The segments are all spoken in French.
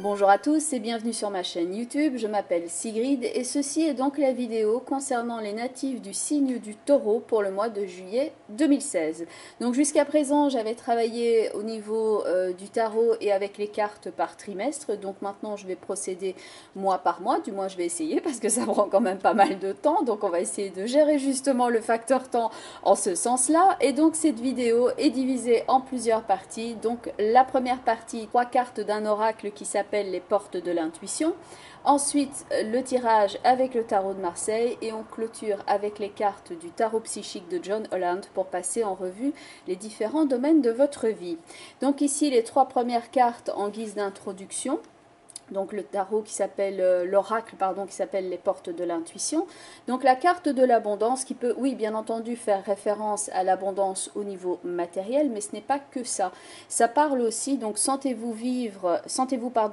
Bonjour à tous et bienvenue sur ma chaîne YouTube, je m'appelle Sigrid et ceci est donc la vidéo concernant les natifs du signe du Taureau pour le mois de juillet 2016. Donc jusqu'à présent j'avais travaillé au niveau du tarot et avec les cartes par trimestre, donc maintenant je vais procéder mois par mois, du moins je vais essayer parce que ça prend quand même pas mal de temps, donc on va essayer de gérer justement le facteur temps en ce sens-là. Et donc cette vidéo est divisée en plusieurs parties, donc la première partie, 3 cartes d'un oracle qui s'appelle les portes de l'intuition. Ensuite, le tirage avec le tarot de Marseille et on clôture avec les cartes du tarot psychique de John Holland pour passer en revue les différents domaines de votre vie. Donc ici, les 3 premières cartes en guise d'introduction. Donc le tarot qui s'appelle l'oracle, pardon, qui s'appelle les portes de l'intuition. Donc la carte de l'abondance qui peut, oui, bien entendu, faire référence à l'abondance au niveau matériel, mais ce n'est pas que ça. Ça parle aussi, donc sentez-vous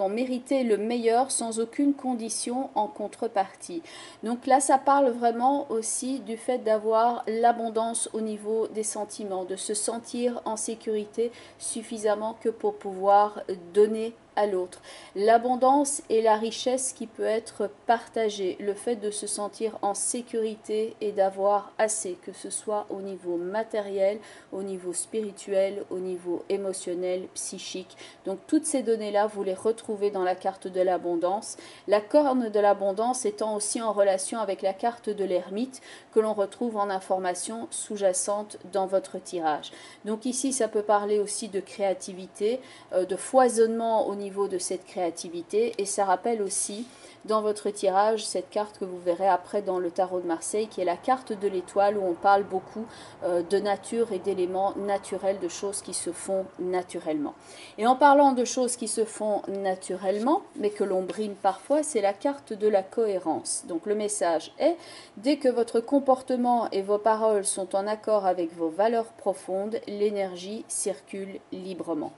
mériter le meilleur sans aucune condition en contrepartie. Donc là, ça parle vraiment aussi du fait d'avoir l'abondance au niveau des sentiments, de se sentir en sécurité suffisamment que pour pouvoir donner à l'autre. L'abondance et la richesse qui peut être partagée, le fait de se sentir en sécurité et d'avoir assez, que ce soit au niveau matériel, au niveau spirituel, au niveau émotionnel, psychique. Donc toutes ces données-là, vous les retrouvez dans la carte de l'abondance. La corne de l'abondance étant aussi en relation avec la carte de l'ermite que l'on retrouve en information sous-jacente dans votre tirage. Donc ici, ça peut parler aussi de créativité, de foisonnement au niveau de cette créativité, et ça rappelle aussi dans votre tirage cette carte que vous verrez après dans le tarot de Marseille qui est la carte de l'étoile où on parle beaucoup de nature et d'éléments naturels, de choses qui se font naturellement. Et en parlant de choses qui se font naturellement mais que l'on brime parfois, c'est la carte de la cohérence. Donc le message est: dès que votre comportement et vos paroles sont en accord avec vos valeurs profondes, l'énergie circule librement.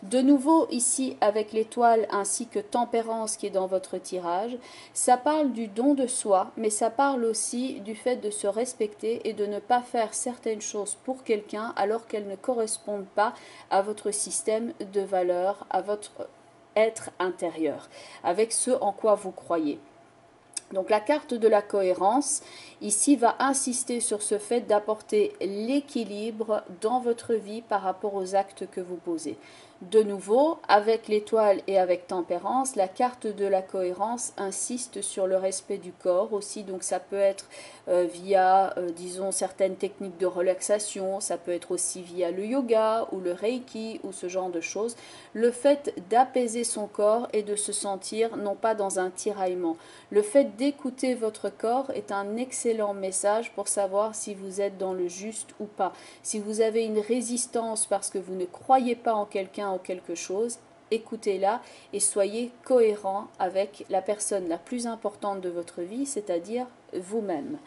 De nouveau ici avec l'étoile ainsi que tempérance qui est dans votre tirage, ça parle du don de soi, mais ça parle aussi du fait de se respecter et de ne pas faire certaines choses pour quelqu'un alors qu'elles ne correspondent pas à votre système de valeurs, à votre être intérieur, avec ce en quoi vous croyez. Donc la carte de la cohérence, ici, va insister sur ce fait d'apporter l'équilibre dans votre vie par rapport aux actes que vous posez. De nouveau, avec l'étoile et avec tempérance, la carte de la cohérence insiste sur le respect du corps aussi. Donc ça peut être via, disons, certaines techniques de relaxation, ça peut être aussi via le yoga ou le reiki ou ce genre de choses. Le fait d'apaiser son corps et de se sentir non pas dans un tiraillement. Le fait d'écouter votre corps est un excellent message pour savoir si vous êtes dans le juste ou pas. Si vous avez une résistance parce que vous ne croyez pas en quelqu'un ou quelque chose, écoutez-la et soyez cohérent avec la personne la plus importante de votre vie, c'est-à-dire vous-même.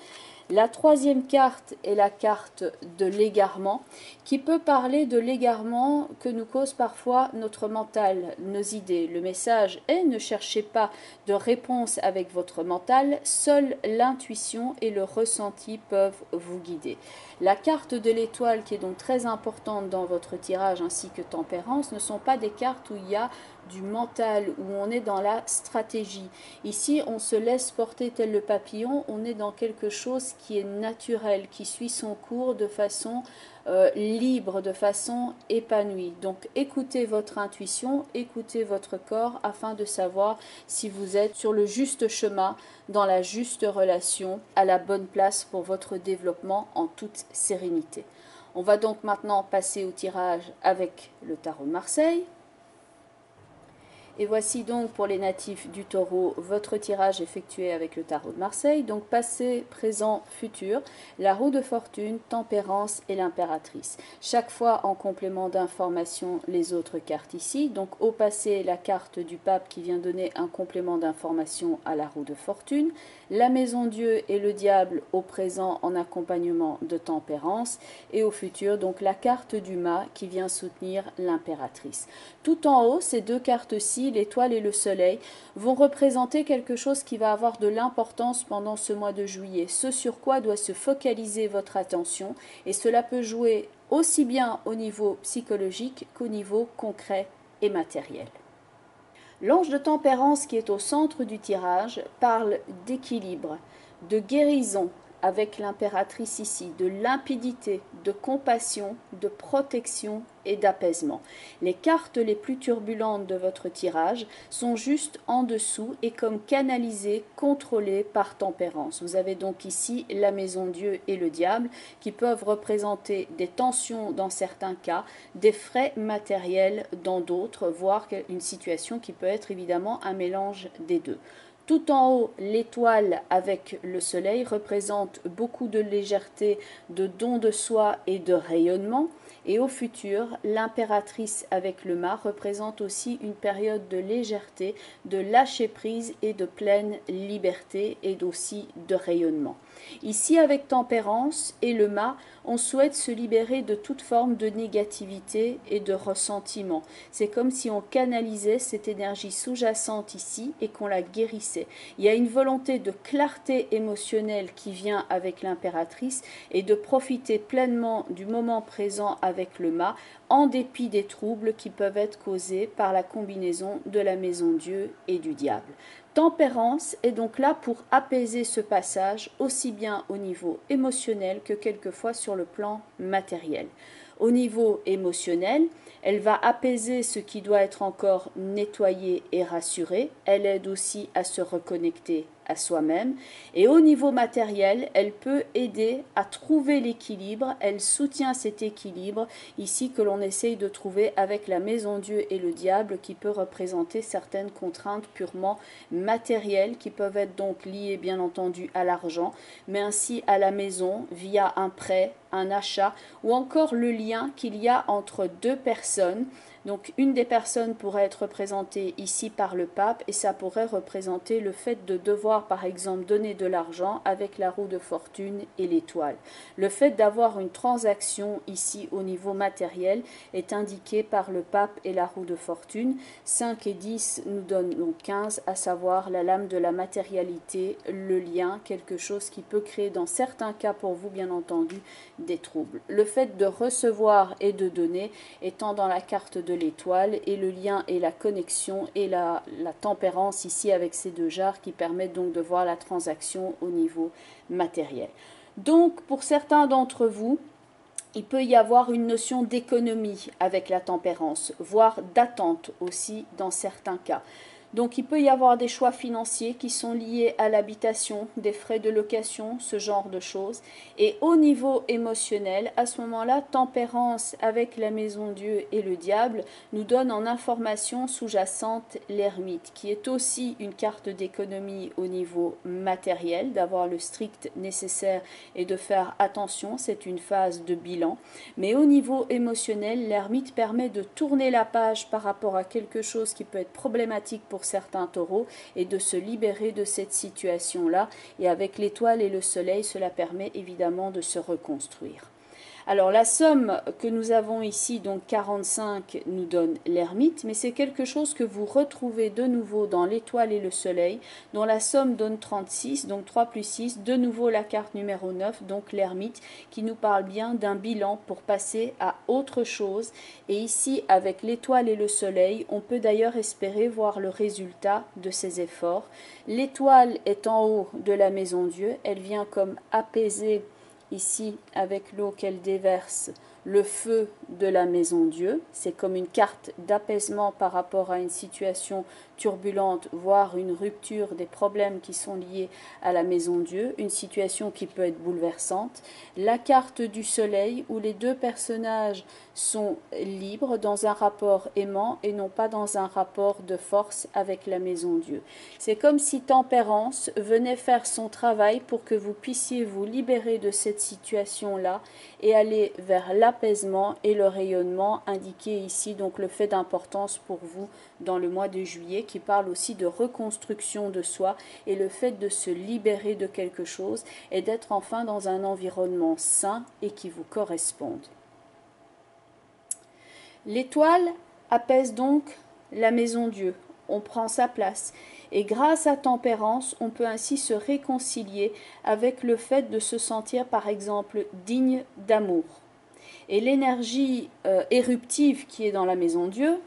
La troisième carte est la carte de l'égarement, qui peut parler de l'égarement que nous cause parfois notre mental, nos idées. Le message est: ne cherchez pas de réponse avec votre mental, seule l'intuition et le ressenti peuvent vous guider. La carte de l'étoile, qui est donc très importante dans votre tirage, ainsi que tempérance, ne sont pas des cartes où il y a du mental, où on est dans la stratégie. Ici, on se laisse porter tel le papillon, on est dans quelque chose qui est naturel, qui suit son cours de façon libre, de façon épanouie. Donc écoutez votre intuition, écoutez votre corps afin de savoir si vous êtes sur le juste chemin, dans la juste relation, à la bonne place pour votre développement en toute sérénité. On va donc maintenant passer au tirage avec le tarot de Marseille. Et voici donc pour les natifs du Taureau votre tirage effectué avec le tarot de Marseille. Donc passé, présent, futur, la roue de fortune, tempérance et l'impératrice. Chaque fois en complément d'information les autres cartes ici. Donc au passé, la carte du pape qui vient donner un complément d'information à la roue de fortune. La maison Dieu et le diable au présent en accompagnement de tempérance. Et au futur, donc la carte du mât qui vient soutenir l'impératrice. Tout en haut, ces deux cartes-ci, l'étoile et le soleil, vont représenter quelque chose qui va avoir de l'importance pendant ce mois de juillet, ce sur quoi doit se focaliser votre attention, et cela peut jouer aussi bien au niveau psychologique qu'au niveau concret et matériel. L'ange de tempérance qui est au centre du tirage parle d'équilibre, de guérison avec l'impératrice ici, de limpidité, de compassion, de protection et d'apaisement. Les cartes les plus turbulentes de votre tirage sont juste en dessous et comme canalisées, contrôlées par tempérance. Vous avez donc ici la maison Dieu et le diable qui peuvent représenter des tensions dans certains cas, des frais matériels dans d'autres, voire une situation qui peut être évidemment un mélange des deux. Tout en haut, l'étoile avec le soleil représente beaucoup de légèreté, de don de soi et de rayonnement. Et au futur, l'impératrice avec le mât représente aussi une période de légèreté, de lâcher prise et de pleine liberté et aussi de rayonnement. Ici, avec tempérance et le mât, on souhaite se libérer de toute forme de négativité et de ressentiment. C'est comme si on canalisait cette énergie sous-jacente ici et qu'on la guérissait. Il y a une volonté de clarté émotionnelle qui vient avec l'impératrice et de profiter pleinement du moment présent avec le mât, en dépit des troubles qui peuvent être causés par la combinaison de la maison Dieu et du diable. Tempérance est donc là pour apaiser ce passage aussi bien au niveau émotionnel que quelquefois sur le plan matériel. Au niveau émotionnel, elle va apaiser ce qui doit être encore nettoyé et rassuré. Elle aide aussi à se reconnecter à soi-même. Et au niveau matériel, elle peut aider à trouver l'équilibre. Elle soutient cet équilibre ici que l'on essaye de trouver avec la maison Dieu et le diable qui peut représenter certaines contraintes purement matérielles qui peuvent être donc liées bien entendu à l'argent, mais ainsi à la maison via un prêt, un achat ou encore le lien qu'il y a entre deux personnes. Donc une des personnes pourrait être représentée ici par le pape et ça pourrait représenter le fait de devoir par exemple donner de l'argent avec la roue de fortune et l'étoile. Le fait d'avoir une transaction ici au niveau matériel est indiqué par le pape et la roue de fortune. 5 et 10 nous donnent donc 15, à savoir la lame de la matérialité, le lien, quelque chose qui peut créer dans certains cas pour vous bien entendu des troubles. Le fait de recevoir et de donner étant dans la carte de l'étoile et le lien et la connexion et la tempérance ici avec ces deux jarres qui permettent donc de voir la transaction au niveau matériel. Donc pour certains d'entre vous, il peut y avoir une notion d'économie avec la tempérance, voire d'attente aussi dans certains cas. Donc il peut y avoir des choix financiers qui sont liés à l'habitation, des frais de location, ce genre de choses. Et au niveau émotionnel, à ce moment-là, tempérance avec la maison Dieu et le diable nous donne en information sous-jacente l'ermite, qui est aussi une carte d'économie au niveau matériel, d'avoir le strict nécessaire et de faire attention, c'est une phase de bilan. Mais au niveau émotionnel, l'ermite permet de tourner la page par rapport à quelque chose qui peut être problématique pour certains taureaux et de se libérer de cette situation-là. Et avec l'étoile et le soleil, cela permet évidemment de se reconstruire. Alors la somme que nous avons ici, donc 45, nous donne l'ermite, mais c'est quelque chose que vous retrouvez de nouveau dans l'étoile et le soleil, dont la somme donne 36, donc 3 plus 6, de nouveau la carte numéro 9, donc l'ermite, qui nous parle bien d'un bilan pour passer à autre chose. Et ici, avec l'étoile et le soleil, on peut d'ailleurs espérer voir le résultat de ces efforts. L'étoile est en haut de la maison Dieu, elle vient comme apaiser ici avec l'eau qu'elle déverse le feu de la maison Dieu. C'est comme une carte d'apaisement par rapport à une situation turbulente, voire une rupture des problèmes qui sont liés à la maison Dieu, une situation qui peut être bouleversante. La carte du soleil où les deux personnages sont libres dans un rapport aimant et non pas dans un rapport de force avec la maison Dieu. C'est comme si tempérance venait faire son travail pour que vous puissiez vous libérer de cette situation-là et aller vers l'apaisement et le rayonnement indiqué ici, donc le fait d'importance pour vous dans le mois de juillet qui parle aussi de reconstruction de soi et le fait de se libérer de quelque chose et d'être enfin dans un environnement sain et qui vous corresponde. L'étoile apaise donc la maison Dieu, on prend sa place et grâce à tempérance, on peut ainsi se réconcilier avec le fait de se sentir par exemple digne d'amour. Et l'énergie éruptive qui est dans la maison Dieu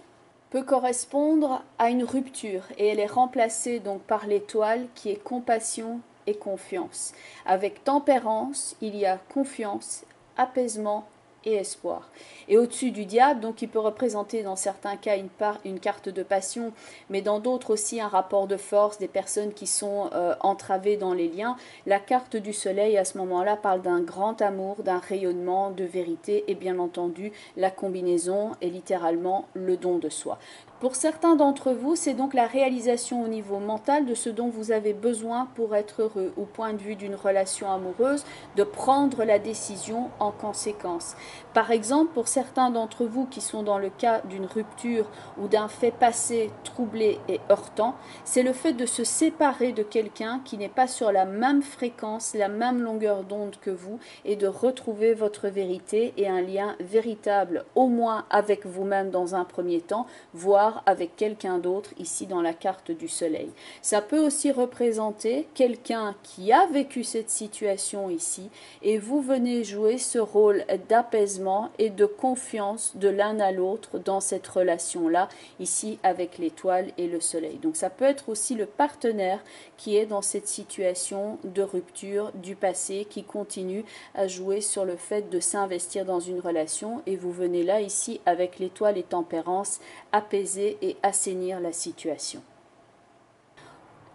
peut correspondre à une rupture et elle est remplacée donc par l'étoile qui est compassion et confiance. Avec tempérance, il y a confiance, apaisement et espoir. Et au-dessus du diable, donc il peut représenter dans certains cas une carte de passion, mais dans d'autres aussi un rapport de force, des personnes qui sont entravées dans les liens. La carte du soleil à ce moment-là parle d'un grand amour, d'un rayonnement, de vérité, et bien entendu la combinaison est littéralement le don de soi. Pour certains d'entre vous, c'est donc la réalisation au niveau mental de ce dont vous avez besoin pour être heureux, au point de vue d'une relation amoureuse, de prendre la décision en conséquence. Par exemple, pour certains d'entre vous qui sont dans le cas d'une rupture ou d'un fait passé troublé et heurtant, c'est le fait de se séparer de quelqu'un qui n'est pas sur la même fréquence, la même longueur d'onde que vous, et de retrouver votre vérité et un lien véritable, au moins avec vous-même dans un premier temps, voire avec quelqu'un d'autre ici dans la carte du soleil. Ça peut aussi représenter quelqu'un qui a vécu cette situation ici et vous venez jouer ce rôle d'apaisement et de confiance de l'un à l'autre dans cette relation-là, ici avec l'étoile et le soleil. Donc ça peut être aussi le partenaire qui est dans cette situation de rupture du passé, qui continue à jouer sur le fait de s'investir dans une relation et vous venez là ici avec l'étoile et tempérance apaiser et assainir la situation.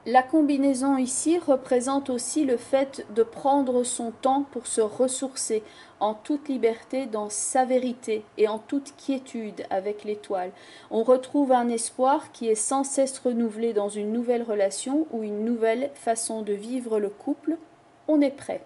La combinaison ici représente aussi le fait de prendre son temps pour se ressourcer en toute liberté dans sa vérité et en toute quiétude avec l'étoile. On retrouve un espoir qui est sans cesse renouvelé dans une nouvelle relation ou une nouvelle façon de vivre le couple. On est prêt.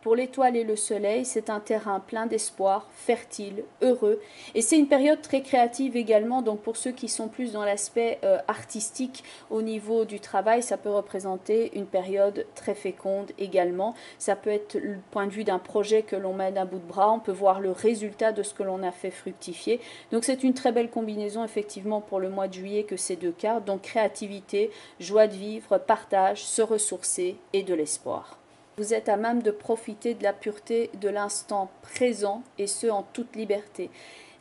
Pour l'étoile et le soleil, c'est un terrain plein d'espoir, fertile, heureux. Et c'est une période très créative également. Donc pour ceux qui sont plus dans l'aspect artistique au niveau du travail, ça peut représenter une période très féconde également. Ça peut être le point de vue d'un projet que l'on mène à bout de bras. On peut voir le résultat de ce que l'on a fait fructifier. Donc c'est une très belle combinaison effectivement pour le mois de juillet que ces deux cartes. Donc créativité, joie de vivre, partage, se ressourcer et de l'espoir. Vous êtes à même de profiter de la pureté de l'instant présent et ce en toute liberté.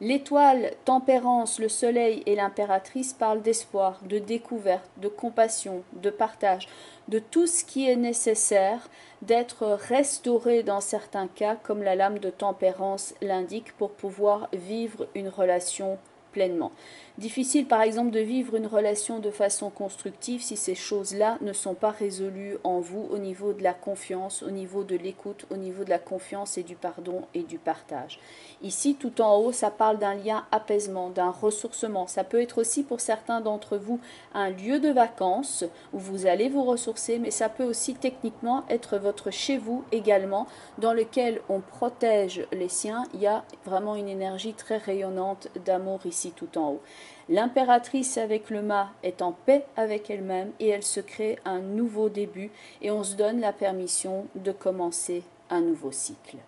L'étoile, tempérance, le soleil et l'impératrice parlent d'espoir, de découverte, de compassion, de partage, de tout ce qui est nécessaire d'être restauré dans certains cas, comme la lame de tempérance l'indique, pour pouvoir vivre une relation pleinement. Difficile par exemple de vivre une relation de façon constructive si ces choses-là ne sont pas résolues en vous au niveau de la confiance, au niveau de l'écoute, au niveau de la confiance et du pardon et du partage. Ici, tout en haut, ça parle d'un lien apaisement, d'un ressourcement. Ça peut être aussi pour certains d'entre vous un lieu de vacances où vous allez vous ressourcer, mais ça peut aussi techniquement être votre chez vous également, dans lequel on protège les siens. Il y a vraiment une énergie très rayonnante d'amour ici tout en haut. L'impératrice avec le mât est en paix avec elle-même et elle se crée un nouveau début et on se donne la permission de commencer un nouveau cycle.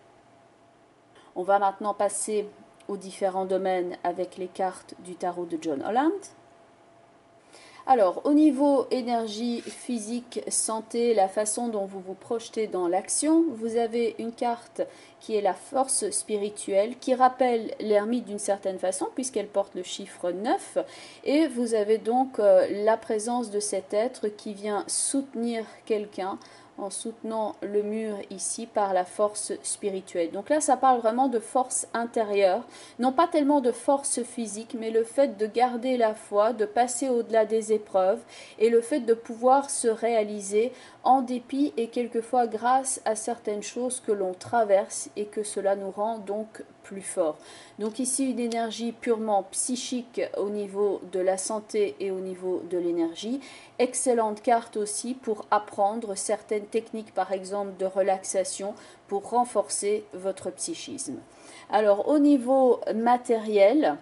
On va maintenant passer aux différents domaines avec les cartes du tarot de John Holland. Alors, au niveau énergie, physique, santé, la façon dont vous vous projetez dans l'action, vous avez une carte qui est la force spirituelle, qui rappelle l'ermite d'une certaine façon, puisqu'elle porte le chiffre 9. Et vous avez donc la présence de cet être qui vient soutenir quelqu'un en soutenant le mur ici par la force spirituelle. Donc là, ça parle vraiment de force intérieure, non pas tellement de force physique, mais le fait de garder la foi, de passer au-delà des épreuves et le fait de pouvoir se réaliser en dépit et quelquefois grâce à certaines choses que l'on traverse et que cela nous rend donc plus forts. Donc ici, une énergie purement psychique au niveau de la santé et au niveau de l'énergie. Excellente carte aussi pour apprendre certaines techniques, par exemple de relaxation, pour renforcer votre psychisme. Alors au niveau matériel,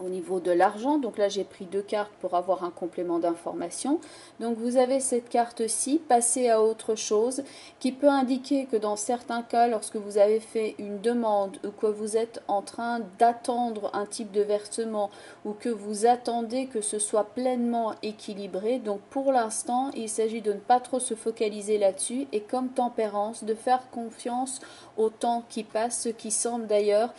au niveau de l'argent, donc là j'ai pris deux cartes pour avoir un complément d'information. Donc vous avez cette carte-ci, passer à autre chose, qui peut indiquer que dans certains cas, lorsque vous avez fait une demande ou que vous êtes en train d'attendre un type de versement ou que vous attendez que ce soit pleinement équilibré, donc pour l'instant il s'agit de ne pas trop se focaliser là-dessus et comme tempérance, de faire confiance au temps qui passe, ce qui semble d'ailleurs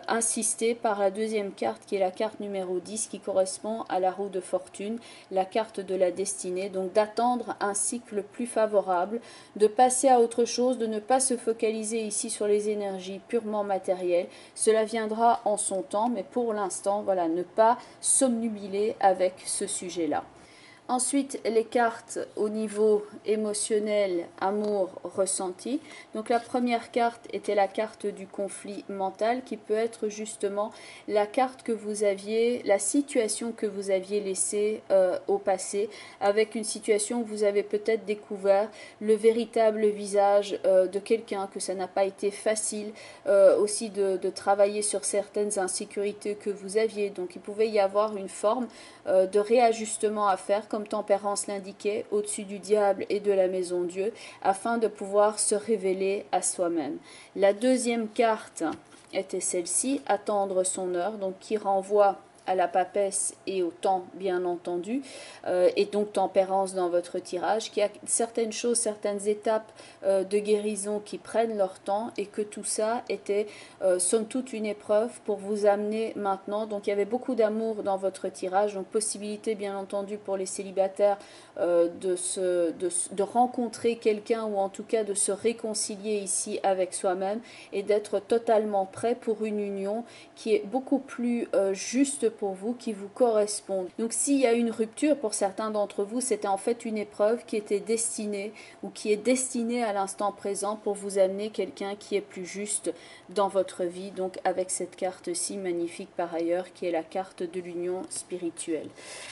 insister par la deuxième carte qui est la la carte numéro 10 qui correspond à la roue de fortune, la carte de la destinée. Donc d'attendre un cycle plus favorable, de passer à autre chose, de ne pas se focaliser ici sur les énergies purement matérielles. Cela viendra en son temps, mais pour l'instant, voilà, ne pas s'obnubiler avec ce sujet-là. Ensuite, les cartes au niveau émotionnel, amour, ressenti. Donc la première carte était la carte du conflit mental qui peut être justement la carte que vous aviez, la situation que vous aviez laissée au passé, avec une situation où vous avez peut-être découvert le véritable visage de quelqu'un, que ça n'a pas été facile aussi de travailler sur certaines insécurités que vous aviez. Donc il pouvait y avoir une forme de réajustement à faire, comme Tempérance l'indiquait, au-dessus du diable et de la maison Dieu, afin de pouvoir se révéler à soi-même. La deuxième carte était celle-ci, attendre son heure, donc qui renvoie à la papesse et au temps, bien entendu, et donc tempérance dans votre tirage, qu'il y a certaines choses, certaines étapes de guérison qui prennent leur temps, et que tout ça était somme toute une épreuve pour vous amener maintenant. Donc il y avait beaucoup d'amour dans votre tirage, donc possibilité bien entendu pour les célibataires de rencontrer quelqu'un, ou en tout cas de se réconcilier ici avec soi-même, et d'être totalement prêt pour une union qui est beaucoup plus juste pour vous, qui vous correspond. Donc s'il y a une rupture pour certains d'entre vous, c'était en fait une épreuve qui était destinée, ou qui est destinée à l'instant présent, pour vous amener quelqu'un qui est plus juste dans votre vie. Donc avec cette carte-ci magnifique par ailleurs, qui est la carte de l'union spirituelle.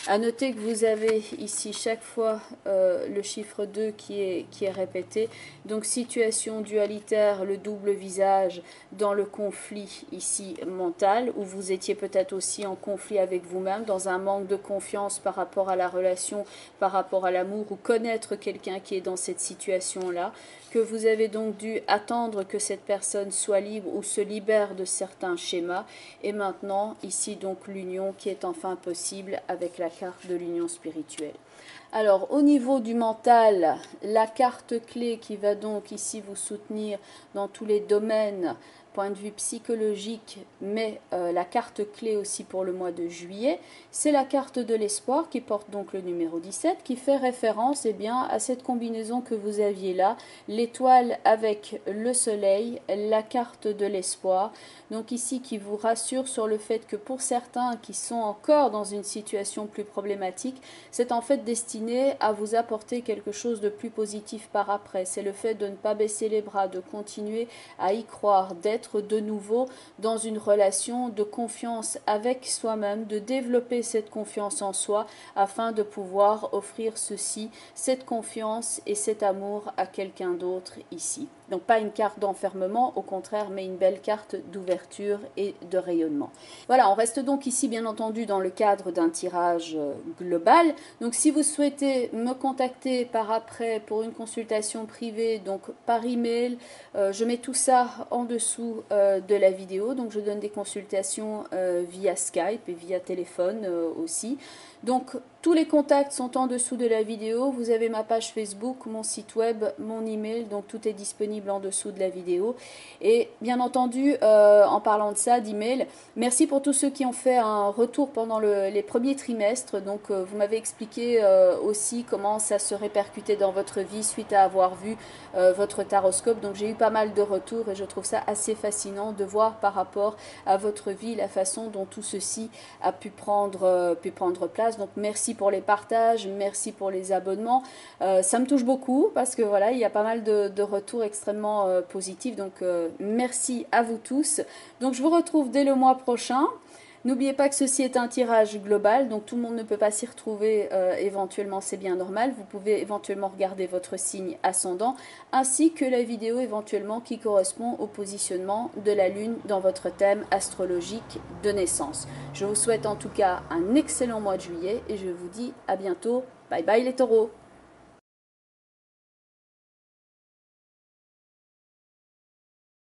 À noter que vous avez ici chaque fois le chiffre 2 qui est répété. Donc situation dualitaire, le double visage dans le conflit ici mental, où vous étiez peut-être aussi en conflit avec vous-même, dans un manque de confiance par rapport à la relation, par rapport à l'amour, ou connaître quelqu'un qui est dans cette situation-là, que vous avez donc dû attendre que cette personne soit libre ou se libère de certains schémas. Et maintenant, ici donc l'union qui est enfin possible avec la carte de l'union spirituelle. Alors au niveau du mental, la carte clé qui va donc ici vous soutenir dans tous les domaines, point de vue psychologique, mais la carte clé aussi pour le mois de juillet, c'est la carte de l'espoir qui porte donc le numéro 17, qui fait référence bien, à cette combinaison que vous aviez là, l'étoile avec le soleil, la carte de l'espoir. Donc ici qui vous rassure sur le fait que pour certains qui sont encore dans une situation plus problématique, c'est en fait destiné à vous apporter quelque chose de plus positif par après. C'est le fait de ne pas baisser les bras, de continuer à y croire, d'être de nouveau dans une relation de confiance avec soi-même, de développer cette confiance en soi afin de pouvoir offrir ceci, cette confiance et cet amour à quelqu'un d'autre ici. Donc pas une carte d'enfermement, au contraire, mais une belle carte d'ouverture et de rayonnement. Voilà, on reste donc ici bien entendu dans le cadre d'un tirage global. Donc si vous souhaitez me contacter par après pour une consultation privée, donc par email, je mets tout ça en dessous de la vidéo. Donc je donne des consultations via Skype et via téléphone aussi. Donc tous les contacts sont en dessous de la vidéo. Vous avez ma page Facebook, mon site web, mon email, donc tout est disponible en dessous de la vidéo. Et bien entendu, en parlant de ça, d'email, merci pour tous ceux qui ont fait un retour pendant les premiers trimestres. Donc vous m'avez expliqué aussi comment ça se répercutait dans votre vie suite à avoir vu votre taroscope. Donc j'ai eu pas mal de retours et je trouve ça assez fascinant de voir par rapport à votre vie la façon dont tout ceci a pu prendre place. Donc merci pour les partages, merci pour les abonnements. Ça me touche beaucoup parce que voilà, il y a pas mal de retours extrêmement positifs. Donc merci à vous tous. Donc je vous retrouve dès le mois prochain. N'oubliez pas que ceci est un tirage global, donc tout le monde ne peut pas s'y retrouver éventuellement, c'est bien normal. Vous pouvez éventuellement regarder votre signe ascendant, ainsi que la vidéo éventuellement qui correspond au positionnement de la Lune dans votre thème astrologique de naissance. Je vous souhaite en tout cas un excellent mois de juillet et je vous dis à bientôt. Bye bye les taureaux!